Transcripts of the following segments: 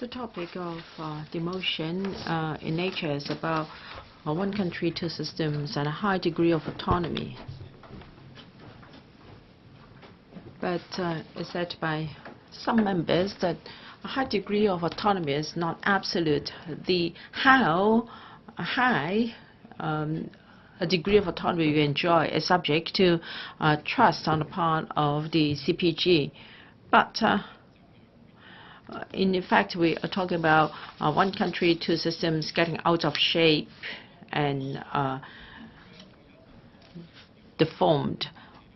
The topic of the motion in nature is about one country, two systems, and a high degree of autonomy. But it's said by some members that a high degree of autonomy is not absolute. The how high a degree of autonomy you enjoy is subject to trust on the part of the CPG. But in fact, we are talking about one country, two systems getting out of shape and deformed.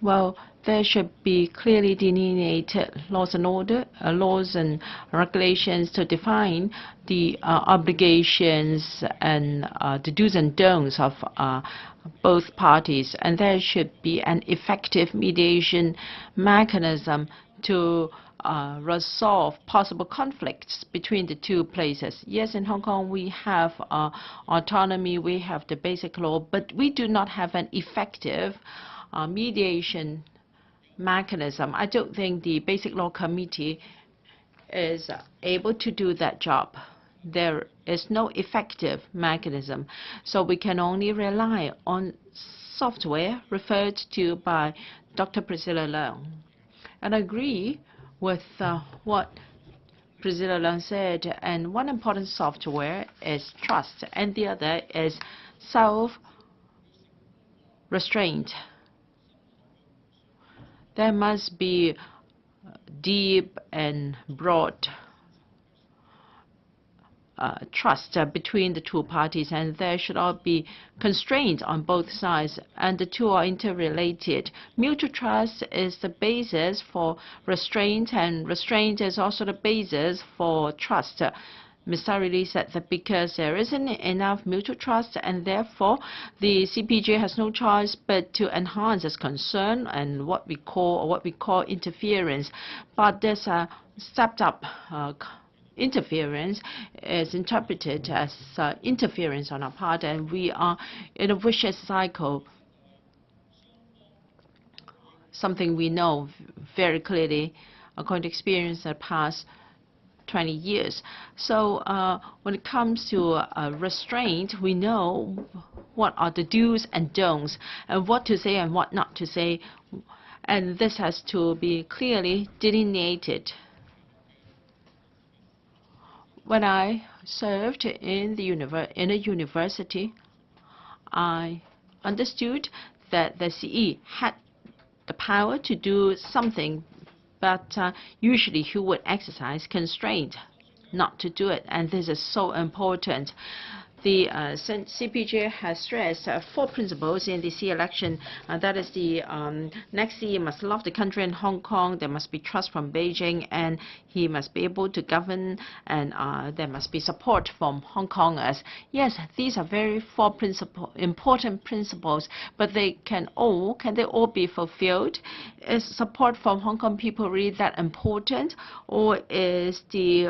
Well, there should be clearly delineated laws and order, laws and regulations to define the obligations and the do's and don'ts of both parties. And there should be an effective mediation mechanism to resolve possible conflicts between the two places. Yes, in Hong Kong we have autonomy, we have the basic law, but we do not have an effective mediation mechanism. I don't think the Basic Law Committee is able to do that job. There is no effective mechanism, so we can only rely on software referred to by Dr. Priscilla Leung. And I agree with what Priscilla Leung said, and one important software is trust, and the other is self-restraint. There must be deep and broad trust between the two parties, and there should all be constraints on both sides, and the two are interrelated. Mutual trust is the basis for restraint, and restraint is also the basis for trust. Ms. Sarili said that because there isn't enough mutual trust, and therefore the CPJ has no choice but to enhance its concern and what we call interference. But there's a stepped up interference is interpreted as interference on our part, and we are in a vicious cycle, something we know very clearly according to experience in the past 20 years. So when it comes to restraint, we know what are the do's and don'ts, and what to say and what not to say, and this has to be clearly delineated. When I served in a university, I understood that the CE had the power to do something, but usually he would exercise constraint not to do it, and this is so important. The CPJ has stressed 4 principles in the CE election. That is the next CE must love the country and Hong Kong. There must be trust from Beijing, and he must be able to govern, and there must be support from Hong Kongers. Yes, these are very 4 important principles, but can they all be fulfilled? Is support from Hong Kong people really that important, or is the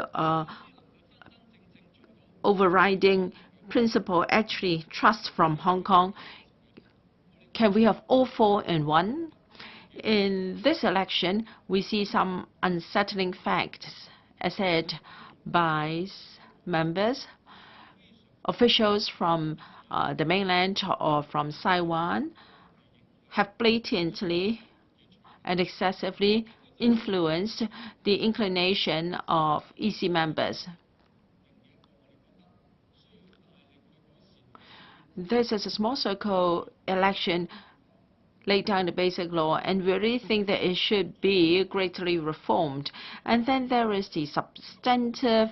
overriding principle actually trust from Hong Kong? Can we have all 4 in one? In this election, we see some unsettling facts, as said by members. Officials from the mainland or from Taiwan have blatantly and excessively influenced the inclination of EC members. This is a small circle election laid down the basic law, and we really think that it should be greatly reformed. And then there is the substantive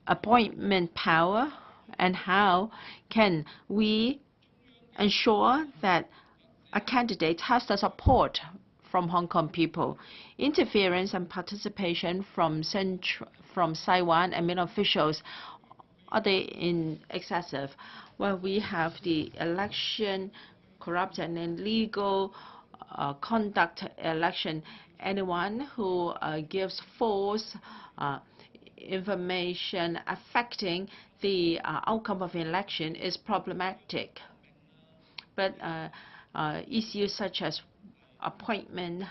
appointment power, and how can we ensure that a candidate has the support from Hong Kong people. Interference and participation from Taiwan and main officials, are they excessive? Well, we have the election corrupt and illegal conduct election. Anyone who gives false information affecting the outcome of election is problematic. But issues such as appointment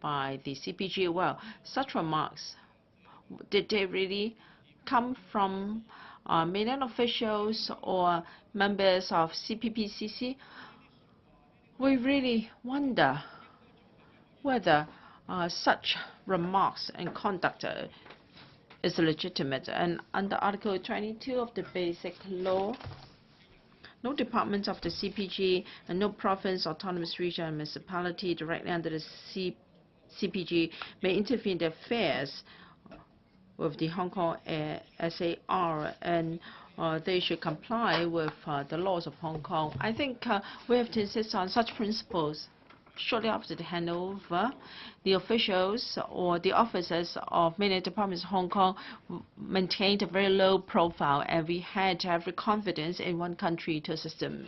by the CPG, well, such remarks, did they really come from mainland officials or members of CPPCC, we really wonder whether such remarks and conduct is legitimate. And under Article 22 of the Basic Law, no department of the CPG and no province, autonomous region, and municipality directly under the CPG may intervene in the affairs with the Hong Kong SAR, and they should comply with the laws of Hong Kong. I think we have to insist on such principles. Shortly after the handover, the officials or the officers of many departments of Hong Kong maintained a very low profile, and we had every confidence in one country, two systems.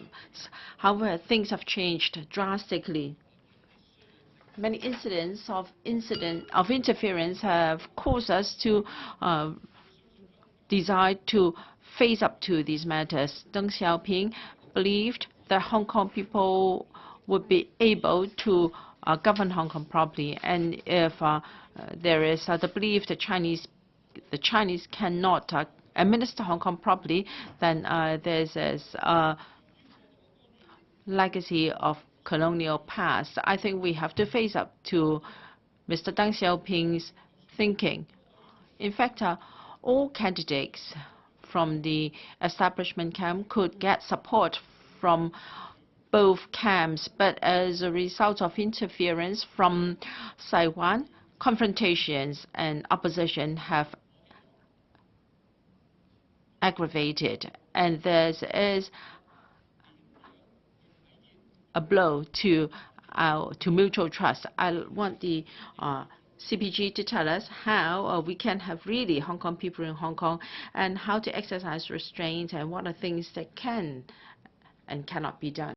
However, things have changed drastically. Many incidents of interference have caused us to decide to face up to these matters. Deng Xiaoping believed that Hong Kong people would be able to govern Hong Kong properly, and if there is the belief that the Chinese cannot administer Hong Kong properly, then there's a legacy of colonial past. I think we have to face up to Mr. Deng Xiaoping's thinking. In fact, all candidates from the establishment camp could get support from both camps, but as a result of interference from Taiwan, confrontations and opposition have aggravated, and there is a blow to mutual trust. I want the CPG to tell us how we can have really Hong Kong people in Hong Kong, and how to exercise restraint, and what are things that can and cannot be done.